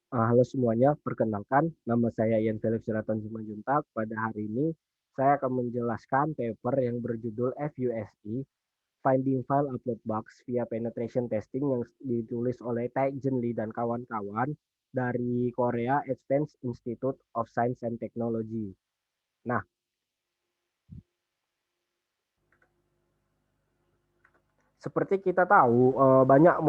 Halo semuanya, perkenalkan nama saya Ian Felix Jonathan Simanjuntak. Pada hari ini saya akan menjelaskan paper yang berjudul FUSE, Finding File Upload Bugs via Penetration Testing yang ditulis oleh Tae Jin Lee dan kawan-kawan dari Korea Advanced Institute of Science and Technology. Nah, seperti kita tahu, banyak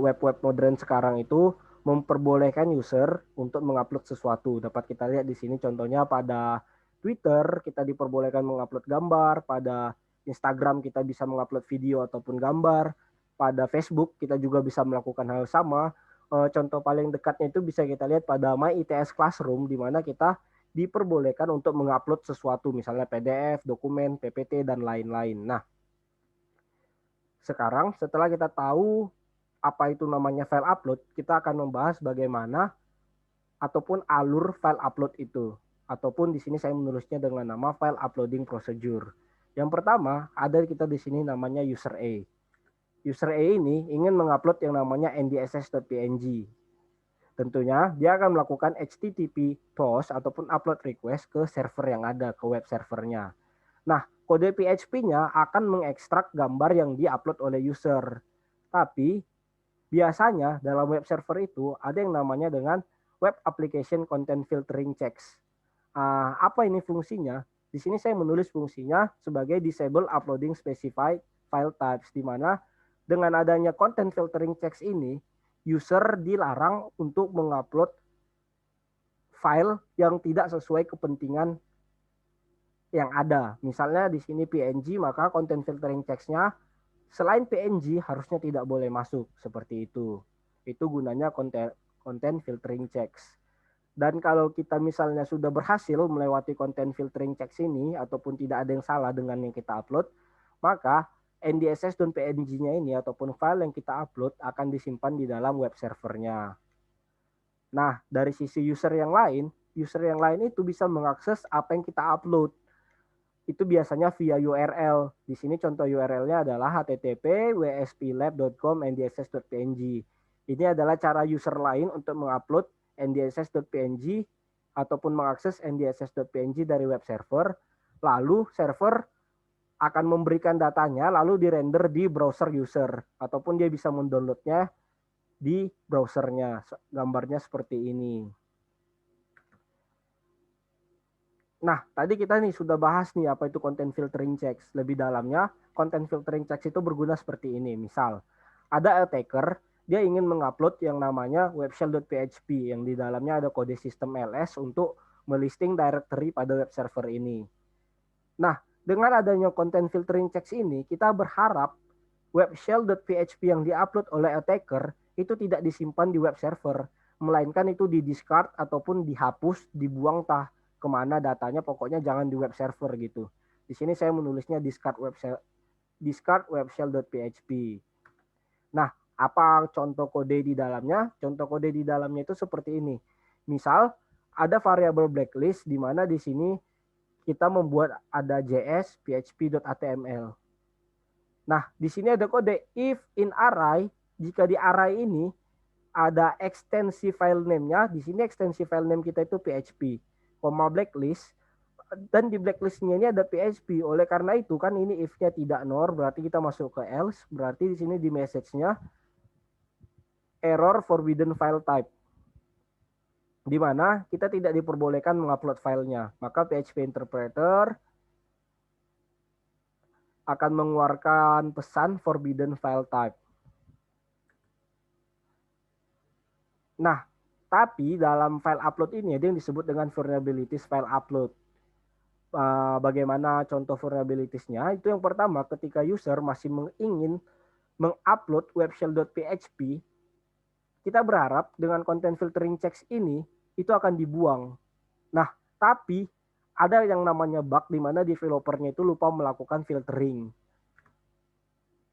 web-web modern sekarang itu memperbolehkan user untuk mengupload sesuatu. Dapat kita lihat di sini contohnya pada Twitter kita diperbolehkan mengupload gambar, pada Instagram kita bisa mengupload video ataupun gambar, pada Facebook kita juga bisa melakukan hal sama. Contoh paling dekatnya itu bisa kita lihat pada My ITS Classroom di mana kita diperbolehkan untuk mengupload sesuatu misalnya PDF, dokumen, PPT dan lain-lain. Nah, sekarang setelah kita tahu apa itu namanya file upload, kita akan membahas bagaimana ataupun alur file upload itu. Ataupun di sini saya menulisnya dengan nama file uploading procedure. Yang pertama, ada kita di sini namanya user A. User A ini ingin mengupload yang namanya ndss.png. Tentunya dia akan melakukan HTTP post ataupun upload request ke server yang ada, ke web servernya. Nah, kode PHP-nya akan mengekstrak gambar yang diupload oleh user. Tapi biasanya dalam web server itu ada yang namanya dengan Web Application Content Filtering Checks. Apa ini fungsinya? Di sini saya menulis fungsinya sebagai Disable Uploading Specified File Types, di mana dengan adanya Content Filtering Checks ini, user dilarang untuk mengupload file yang tidak sesuai kepentingan yang ada. Misalnya di sini PNG, maka content filtering checks-nya selain PNG harusnya tidak boleh masuk seperti itu. Itu gunanya content filtering checks. Dan kalau kita misalnya sudah berhasil melewati content filtering checks ini ataupun tidak ada yang salah dengan yang kita upload, maka NDSS dan PNG-nya ini ataupun file yang kita upload akan disimpan di dalam web servernya. Nah, dari sisi user yang lain itu bisa mengakses apa yang kita upload itu biasanya via URL. Di sini contoh URL-nya adalah http://wsplab.com ndss.png. Ini adalah cara user lain untuk mengupload ndss.png ataupun mengakses ndss.png dari web server. Lalu server akan memberikan datanya lalu dirender di browser user ataupun dia bisa mendownloadnya di browsernya. Gambarnya seperti ini. Nah, tadi kita nih sudah bahas nih apa itu content filtering checks. Lebih dalamnya, content filtering checks itu berguna seperti ini. Misal, ada attacker, dia ingin mengupload yang namanya webshell.php yang di dalamnya ada kode sistem ls untuk melisting directory pada web server ini. Nah, dengan adanya content filtering checks ini, kita berharap webshell.php yang diupload oleh attacker itu tidak disimpan di web server, melainkan itu di discard ataupun dihapus, dibuang kemana datanya, pokoknya jangan di web server gitu. Di sini saya menulisnya discard webshell.php. Nah, apa contoh kode di dalamnya? Contoh kode di dalamnya itu seperti ini. Misal ada variabel blacklist di mana di sini kita membuat ada js php.html. Nah, di sini ada kode if in array, jika di array ini ada ekstensi file name-nya, di sini ekstensi file name kita itu PHP, blacklist, dan di blacklist-nya ini ada PHP. Oleh karena itu kan ini if-nya tidak nor, berarti kita masuk ke else, berarti di sini di message-nya error forbidden file type, di mana kita tidak diperbolehkan mengupload filenya. Maka PHP interpreter akan mengeluarkan pesan forbidden file type. Nah, tapi dalam file upload ini ada yang disebut dengan vulnerabilities file upload. Bagaimana contoh vulnerabilitiesnya? Itu yang pertama, ketika user masih ingin mengupload webshell.php, kita berharap dengan content filtering checks ini itu akan dibuang. Nah, tapi ada yang namanya bug di mana developernya itu lupa melakukan filtering.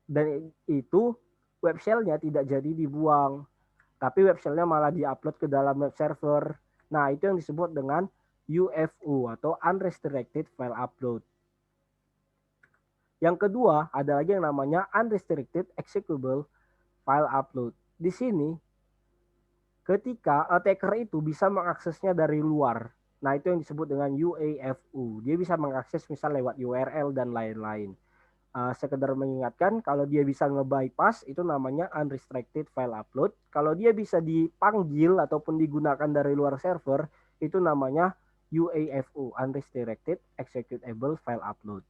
Dan itu web shell-nya tidak jadi dibuang, tapi web shell-nya malah diupload ke dalam web server. Nah, itu yang disebut dengan UFU atau Unrestricted File Upload. Yang kedua, ada lagi yang namanya Unrestricted Executable File Upload. Di sini, ketika attacker itu bisa mengaksesnya dari luar. Nah, itu yang disebut dengan UAFU. Dia bisa mengakses misal lewat URL dan lain-lain. Sekedar mengingatkan, kalau dia bisa nge-bypass itu namanya unrestricted file upload. Kalau dia bisa dipanggil ataupun digunakan dari luar server, itu namanya UAFU, unrestricted executable file upload.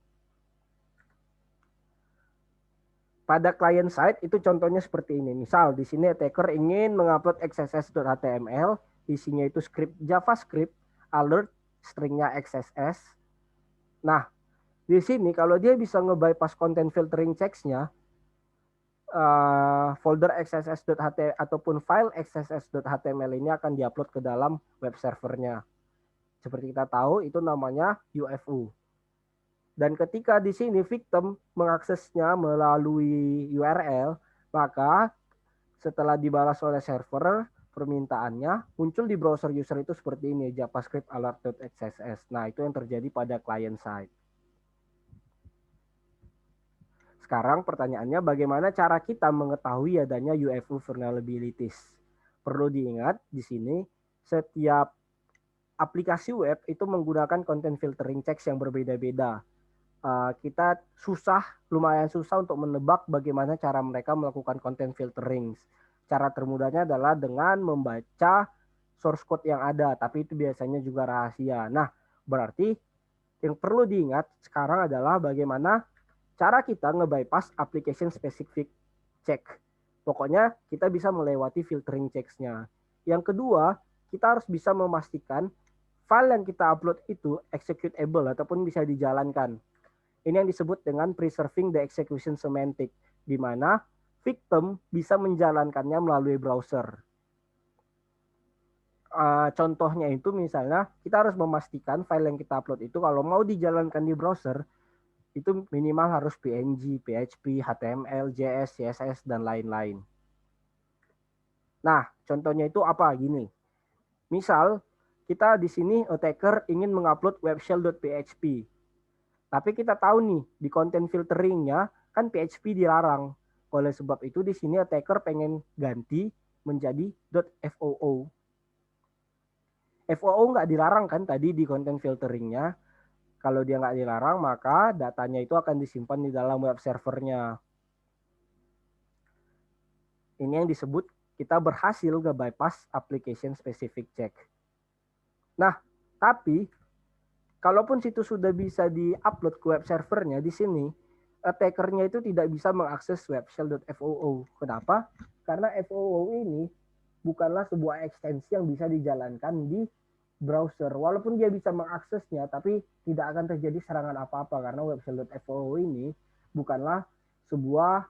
Pada client side itu contohnya seperti ini. Misal di sini attacker ingin mengupload xss.html, isinya itu script JavaScript, alert, stringnya XSS. Nah, di sini kalau dia bisa nge-bypass content filtering checks-nya, folder xss.html ataupun file xss.html ini akan diupload ke dalam web servernya. Seperti kita tahu itu namanya UFU. Dan ketika di sini victim mengaksesnya melalui URL, maka setelah dibalas oleh server permintaannya, muncul di browser user itu seperti ini, JavaScript alert.xss. Nah, itu yang terjadi pada client side. Sekarang pertanyaannya, bagaimana cara kita mengetahui adanya UFO vulnerabilities? Perlu diingat di sini, setiap aplikasi web itu menggunakan content filtering checks yang berbeda-beda. Kita lumayan susah untuk menebak bagaimana cara mereka melakukan content filtering. Cara termudahnya adalah dengan membaca source code yang ada, tapi itu biasanya juga rahasia. Nah, berarti yang perlu diingat sekarang adalah bagaimana cara kita nge-bypass application specific check. Pokoknya kita bisa melewati filtering checks-nya. Yang kedua, kita harus bisa memastikan file yang kita upload itu executable ataupun bisa dijalankan. Ini yang disebut dengan preserving the execution semantic, di mana victim bisa menjalankannya melalui browser. Contohnya itu misalnya kita harus memastikan file yang kita upload itu kalau mau dijalankan di browser, itu minimal harus PNG, PHP, HTML, JS, CSS, dan lain-lain. Nah, contohnya itu apa? Gini. Misal, kita di sini attacker ingin mengupload webshell.php. Tapi kita tahu nih, di content filteringnya kan PHP dilarang. Oleh sebab itu di sini attacker pengen ganti menjadi .foo. FOO nggak dilarang kan tadi di content filteringnya. Kalau dia nggak dilarang, maka datanya itu akan disimpan di dalam web servernya. Ini yang disebut kita berhasil nge-bypass application specific check. Nah, tapi kalaupun situs sudah bisa di-upload ke web servernya, di sini attackernya itu tidak bisa mengakses webshell.foo. Kenapa? Karena FOO ini bukanlah sebuah ekstensi yang bisa dijalankan di browser. Walaupun dia bisa mengaksesnya, tapi tidak akan terjadi serangan apa-apa karena webshell.foo ini bukanlah sebuah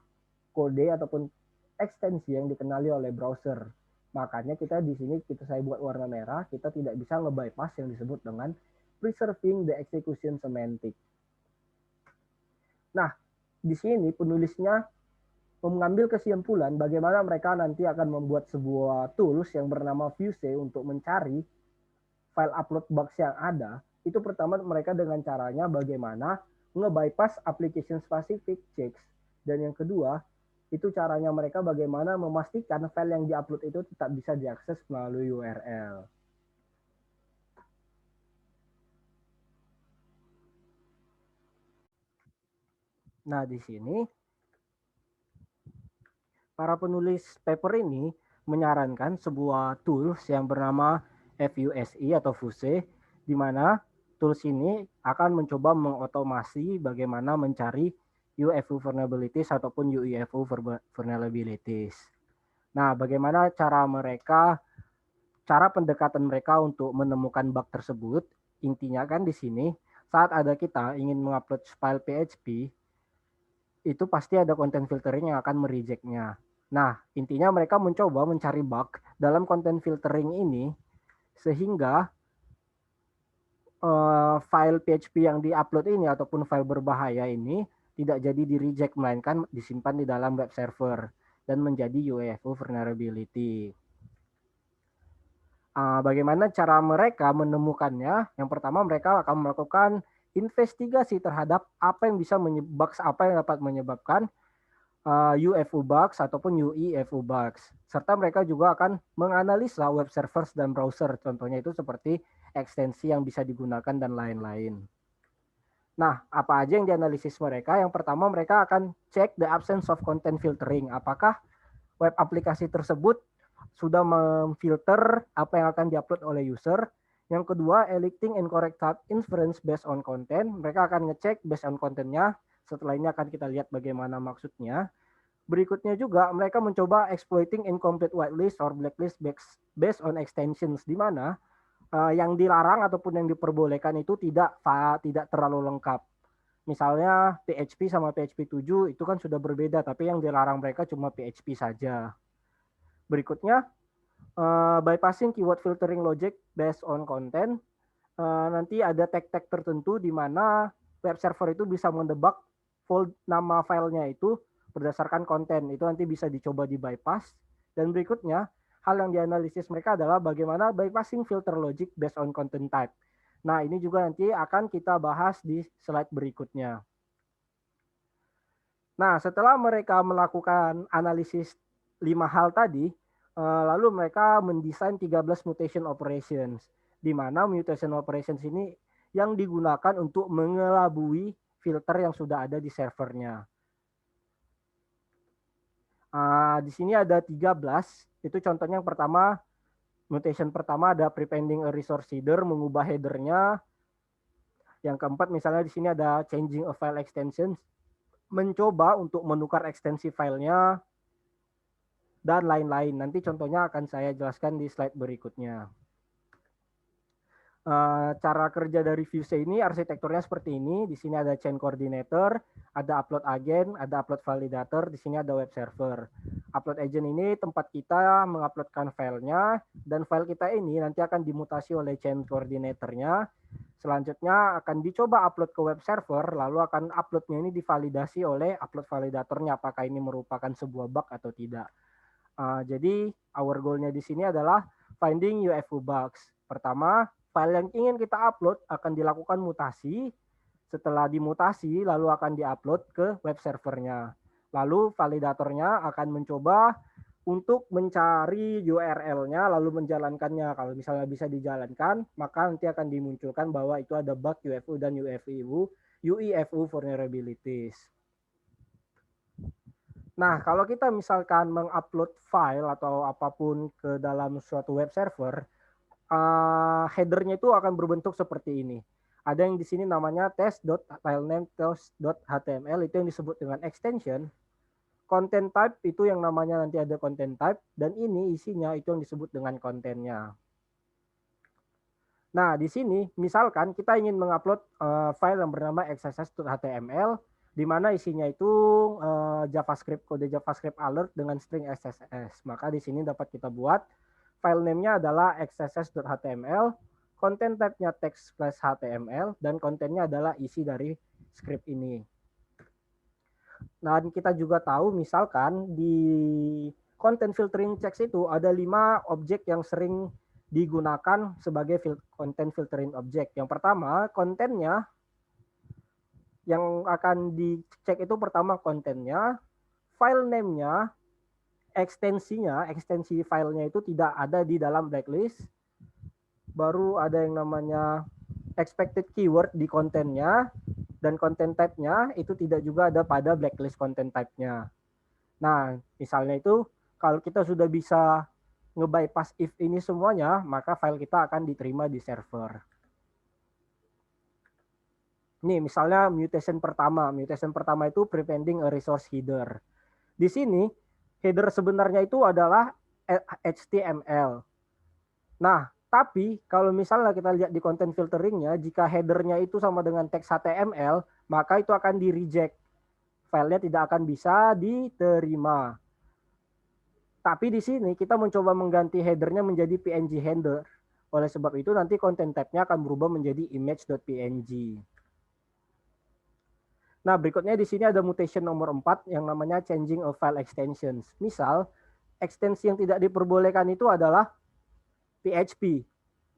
kode ataupun ekstensi yang dikenali oleh browser. Makanya kita di sini saya buat warna merah, kita tidak bisa nge-bypass yang disebut dengan preserving the execution semantic. Nah, di sini penulisnya mengambil kesimpulan bagaimana mereka nanti akan membuat sebuah tools yang bernama Fuse untuk mencari file upload bugs yang ada. Itu pertama mereka dengan caranya bagaimana nge-bypass application specific checks. Dan yang kedua, itu caranya mereka bagaimana memastikan file yang di-upload itu tetap bisa diakses melalui URL. Nah, di sini para penulis paper ini menyarankan sebuah tools yang bernama FUSE atau Fuse, di mana tools ini akan mencoba mengotomasi bagaimana mencari UFO vulnerabilities ataupun UEFO vulnerabilities. Nah, bagaimana cara pendekatan mereka untuk menemukan bug tersebut? Intinya kan di sini, saat ada kita ingin mengupload file PHP, itu pasti ada content filtering yang akan merejectnya. Nah, intinya mereka mencoba mencari bug dalam content filtering ini sehingga file PHP yang diupload ini ataupun file berbahaya ini tidak jadi di-reject, melainkan disimpan di dalam web server dan menjadi UEFO vulnerability. Bagaimana cara mereka menemukannya? Yang pertama mereka akan melakukan investigasi terhadap apa yang bisa apa yang dapat menyebabkan UFO bugs ataupun UEFO bugs. Serta mereka juga akan menganalisa web servers dan browser. Contohnya itu seperti ekstensi yang bisa digunakan dan lain-lain. Nah, apa aja yang dianalisis mereka? Yang pertama, mereka akan cek the absence of content filtering. Apakah web aplikasi tersebut sudah memfilter apa yang akan diupload oleh user. Yang kedua, eliciting incorrect inference based on content. Mereka akan ngecek based on content-nya. Setelah ini akan kita lihat bagaimana maksudnya. Berikutnya juga mereka mencoba exploiting incomplete whitelist or blacklist based on extensions, di mana yang dilarang ataupun yang diperbolehkan itu tidak terlalu lengkap. Misalnya PHP sama PHP 7 itu kan sudah berbeda, tapi yang dilarang mereka cuma PHP saja. Berikutnya, bypassing keyword filtering logic based on content. Nanti ada tag-tag tertentu di mana web server itu bisa mendebak nama filenya itu berdasarkan konten. Itu nanti bisa dicoba di bypass. Dan berikutnya, hal yang dianalisis mereka adalah bagaimana bypassing filter logic based on content type. Nah, ini juga nanti akan kita bahas di slide berikutnya. Nah, setelah mereka melakukan analisis 5 hal tadi, lalu mereka mendesain 13 mutation operations, di mana mutation operations ini yang digunakan untuk mengelabui filter yang sudah ada di servernya. Di sini ada 13, itu contohnya yang pertama, mutation pertama ada prepending a resource header, mengubah headernya. Yang keempat misalnya di sini ada changing a file extensions, mencoba untuk menukar ekstensi filenya, dan lain-lain. Nanti contohnya akan saya jelaskan di slide berikutnya. Cara kerja dari Vue.c ini arsitekturnya seperti ini. Di sini ada chain coordinator, ada upload agent, ada upload validator, di sini ada web server. Upload agent ini tempat kita menguploadkan filenya, dan file kita ini nanti akan dimutasi oleh chain coordinatornya. Selanjutnya akan dicoba upload ke web server, lalu akan uploadnya ini divalidasi oleh upload validatornya, apakah ini merupakan sebuah bug atau tidak. Jadi our goal-nya di sini adalah finding UFO bugs. Pertama, file yang ingin kita upload akan dilakukan mutasi. Setelah dimutasi, lalu akan diupload ke web servernya. Lalu validatornya akan mencoba untuk mencari URL-nya, lalu menjalankannya. Kalau misalnya bisa dijalankan, maka nanti akan dimunculkan bahwa itu ada bug UFO dan UEFO vulnerabilities. Nah, kalau kita misalkan mengupload file atau apapun ke dalam suatu web server, headernya itu akan berbentuk seperti ini. Ada yang di sini namanya test.filename test.html, itu yang disebut dengan extension. Content type itu yang namanya nanti ada content type, dan ini isinya itu yang disebut dengan kontennya. Nah, di sini misalkan kita ingin mengupload file yang bernama xss.html, di mana isinya itu JavaScript, kode JavaScript alert dengan string XSS. Maka di sini dapat kita buat file name-nya adalah xss.html, content type-nya text/html, dan kontennya adalah isi dari script ini. Nah, kita juga tahu misalkan di content filtering checks itu ada 5 objek yang sering digunakan sebagai content filtering object. Yang pertama, kontennya. Yang akan dicek itu pertama kontennya, file name-nya, ekstensi filenya itu tidak ada di dalam blacklist. Baru ada yang namanya expected keyword di kontennya, dan content type-nya itu tidak juga ada pada blacklist content type-nya. Nah, misalnya itu kalau kita sudah bisa nge-bypass if ini semuanya, maka file kita akan diterima di server. Nih, misalnya mutation pertama. Mutation pertama itu prepending a resource header. Di sini, header sebenarnya itu adalah HTML. Nah, tapi kalau misalnya kita lihat di content filteringnya, jika headernya itu sama dengan teks HTML, maka itu akan di-reject. Filenya tidak akan bisa diterima. Tapi di sini kita mencoba mengganti headernya menjadi PNG header. Oleh sebab itu nanti content type-nya akan berubah menjadi image.png. Nah, berikutnya di sini ada mutation nomor 4 yang namanya changing of file extensions. Misal, ekstensi yang tidak diperbolehkan itu adalah PHP.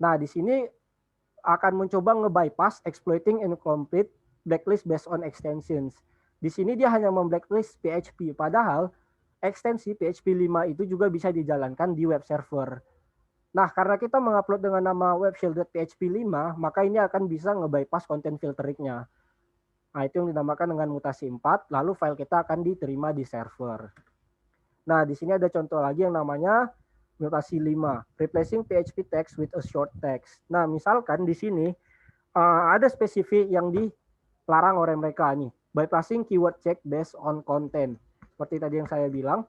Nah, di sini akan mencoba nge-bypass exploiting incomplete blacklist based on extensions. Di sini dia hanya memblacklist PHP, padahal ekstensi PHP 5 itu juga bisa dijalankan di web server. Nah, karena kita mengupload dengan nama webshell.php 5, maka ini akan bisa nge-bypass content filteringnya. Nah, itu yang dinamakan dengan mutasi 4, lalu file kita akan diterima di server. Nah, di sini ada contoh lagi yang namanya mutasi 5, replacing PHP text with a short text. Nah, misalkan di sini ada spesifik yang dilarang oleh mereka nih, bypassing keyword check based on content. Seperti tadi yang saya bilang,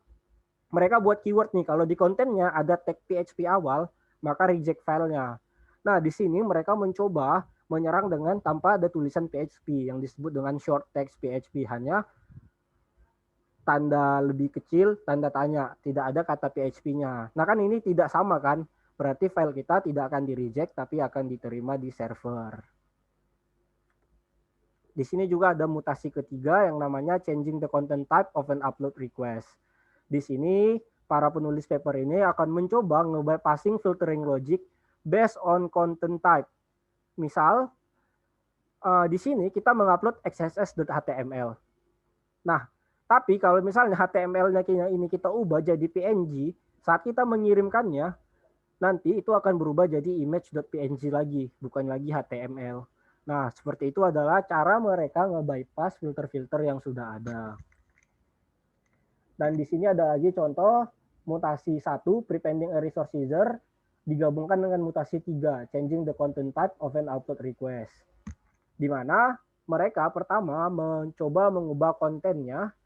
mereka buat keyword nih, kalau di kontennya ada tag PHP awal, maka reject filenya. Nah, di sini mereka mencoba menyerang dengan tanpa ada tulisan PHP yang disebut dengan short text PHP, hanya tanda lebih kecil, tanda tanya, tidak ada kata PHP-nya. Nah, kan ini tidak sama kan? Berarti file kita tidak akan di-reject, tapi akan diterima di server. Di sini juga ada mutasi ketiga yang namanya changing the content type of an upload request. Di sini para penulis paper ini akan mencoba nge-bypassing filtering logic based on content type. Misal, di sini kita mengupload xss.html. Nah, tapi kalau misalnya HTML-nya ini kita ubah jadi PNG, saat kita mengirimkannya, nanti itu akan berubah jadi image.png lagi, bukan lagi HTML. Nah, seperti itu adalah cara mereka nge-bypass filter-filter yang sudah ada. Dan di sini ada lagi contoh mutasi 1, prepending a resource user, digabungkan dengan mutasi 3, changing the content type of an output request. Di mana mereka pertama mencoba mengubah kontennya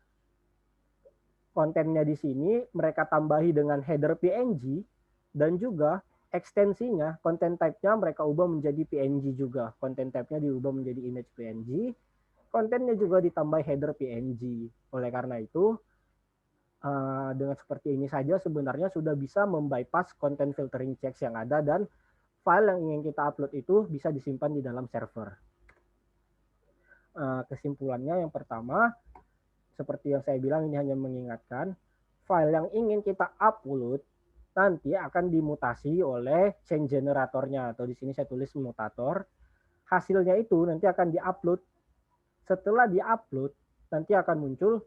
di sini mereka tambahi dengan header PNG, dan juga ekstensinya, content type-nya mereka ubah menjadi PNG juga. Content type-nya diubah menjadi image PNG, kontennya juga ditambah header PNG. Oleh karena itu, dengan seperti ini saja sebenarnya sudah bisa membypass content filtering checks yang ada, dan file yang ingin kita upload itu bisa disimpan di dalam server. Kesimpulannya yang pertama, seperti yang saya bilang, ini hanya mengingatkan, file yang ingin kita upload nanti akan dimutasi oleh change generatornya, atau di sini saya tulis mutator. Hasilnya itu nanti akan diupload. Setelah diupload, nanti akan muncul,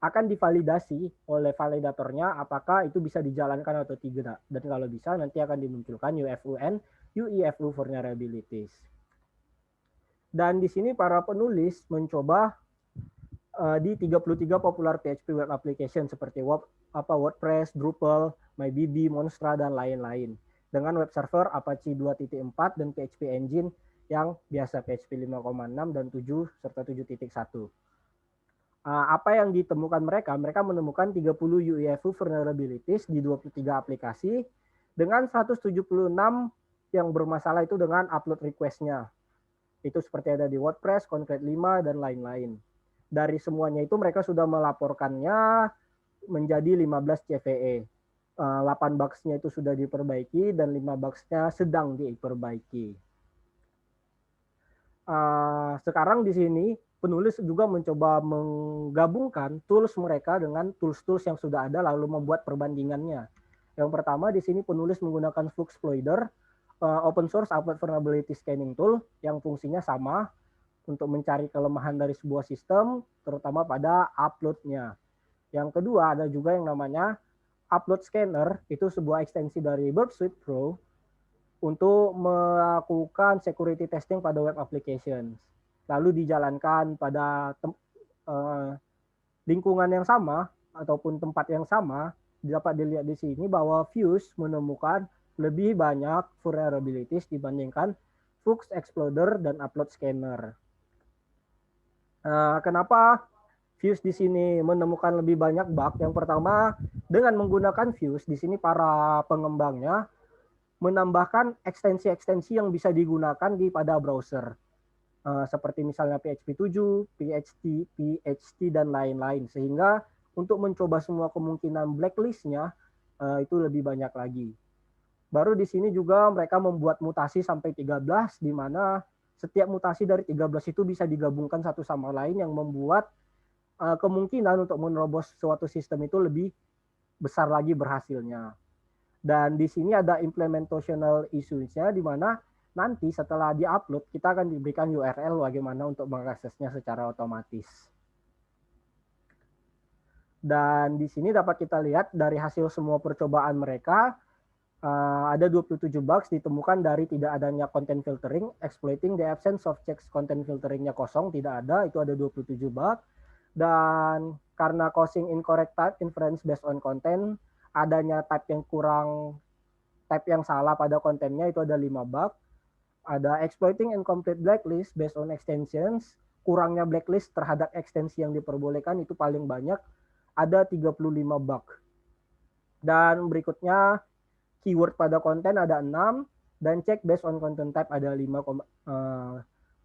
akan divalidasi oleh validatornya apakah itu bisa dijalankan atau tidak. Dan kalau bisa, nanti akan dimunculkan UEFU vulnerabilities. Dan di sini para penulis mencoba di 33 popular PHP web application seperti WordPress, Drupal, MyBB, Monstra, dan lain-lain. Dengan web server Apache 2.4 dan PHP Engine yang biasa PHP 5.6 dan 7 serta 7.1. Apa yang ditemukan mereka? Mereka menemukan 30 UEFU vulnerabilities di 23 aplikasi dengan 176 yang bermasalah itu dengan upload request-nya. Itu seperti ada di WordPress, Concrete 5, dan lain-lain. Dari semuanya itu mereka sudah melaporkannya menjadi 15 CVE. 8 bugs-nya itu sudah diperbaiki dan 5 bugs-nya sedang diperbaiki. Sekarang di sini penulis juga mencoba menggabungkan tools mereka dengan tools-tools yang sudah ada lalu membuat perbandingannya. Yang pertama di sini penulis menggunakan Fluxploider, open source upload vulnerability scanning tool yang fungsinya sama untuk mencari kelemahan dari sebuah sistem, terutama pada upload-nya. Yang kedua, ada juga yang namanya Upload Scanner, itu sebuah ekstensi dari Burp Suite Pro untuk melakukan security testing pada web applications. Lalu dijalankan pada lingkungan yang sama ataupun tempat yang sama. Dapat dilihat di sini bahwa Fuse menemukan lebih banyak vulnerabilities dibandingkan Flux Exploder dan Upload Scanner. Kenapa Fuse di sini menemukan lebih banyak bug? Yang pertama, dengan menggunakan Fuse di sini para pengembangnya menambahkan ekstensi-ekstensi yang bisa digunakan di pada browser, seperti misalnya PHP 7, PHP, dan lain-lain, sehingga untuk mencoba semua kemungkinan blacklist-nya itu lebih banyak lagi. Baru di sini juga mereka membuat mutasi sampai 13, di mana setiap mutasi dari 13 itu bisa digabungkan satu sama lain yang membuat kemungkinan untuk menerobos suatu sistem itu lebih besar lagi berhasilnya. Dan di sini ada implementational issues-nya, di mana nanti setelah di-upload kita akan diberikan URL bagaimana untuk mengaksesnya secara otomatis. Dan di sini dapat kita lihat dari hasil semua percobaan mereka, ada 27 bugs ditemukan dari tidak adanya content filtering, exploiting the absence of checks content filteringnya kosong, tidak ada, itu ada 27 bug. Dan karena causing incorrect type inference based on content, adanya type yang salah pada kontennya itu ada 5 bug. Ada exploiting incomplete blacklist based on extensions, kurangnya blacklist terhadap ekstensi yang diperbolehkan itu paling banyak, ada 35 bug. Dan berikutnya keyword pada konten ada 6 dan check based on content type ada 5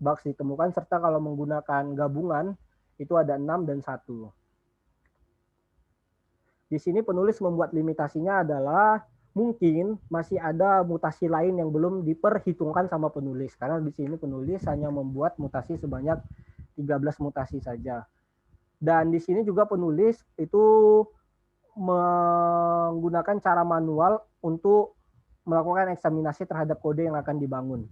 bugs ditemukan, serta kalau menggunakan gabungan itu ada 6 dan 1. Di sini penulis membuat limitasinya adalah mungkin masih ada mutasi lain yang belum diperhitungkan sama penulis, karena di sini penulis hanya membuat mutasi sebanyak 13 mutasi saja. Dan di sini juga penulis itu menggunakan cara manual untuk melakukan eksaminasi terhadap kode yang akan dibangun,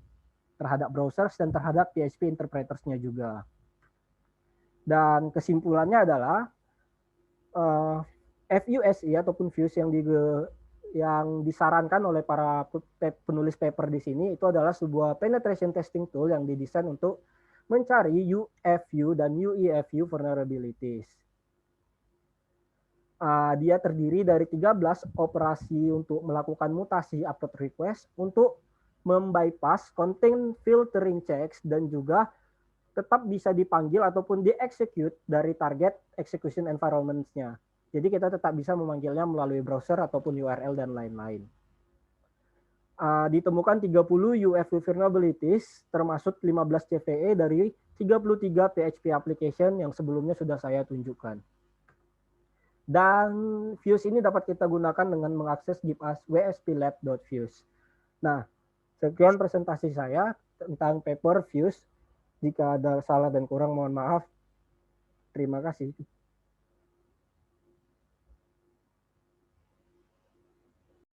terhadap browsers dan terhadap PHP interpreters-nya juga. Dan kesimpulannya adalah FUSE ataupun Fuse yang disarankan oleh para penulis paper di sini itu adalah sebuah penetration testing tool yang didesain untuk mencari UFU dan UEFU vulnerabilities. Dia terdiri dari 13 operasi untuk melakukan mutasi upload request untuk membypass content filtering checks dan juga tetap bisa dipanggil ataupun di-execute dari target execution environment-nya. Jadi kita tetap bisa memanggilnya melalui browser ataupun URL dan lain-lain. Ditemukan 30 UFU vulnerabilities termasuk 15 CVE dari 33 PHP application yang sebelumnya sudah saya tunjukkan. Dan Fuse ini dapat kita gunakan dengan mengakses GitHub wsplab.fuse. Nah, sekian presentasi saya tentang paper Fuse. Jika ada salah dan kurang mohon maaf. Terima kasih.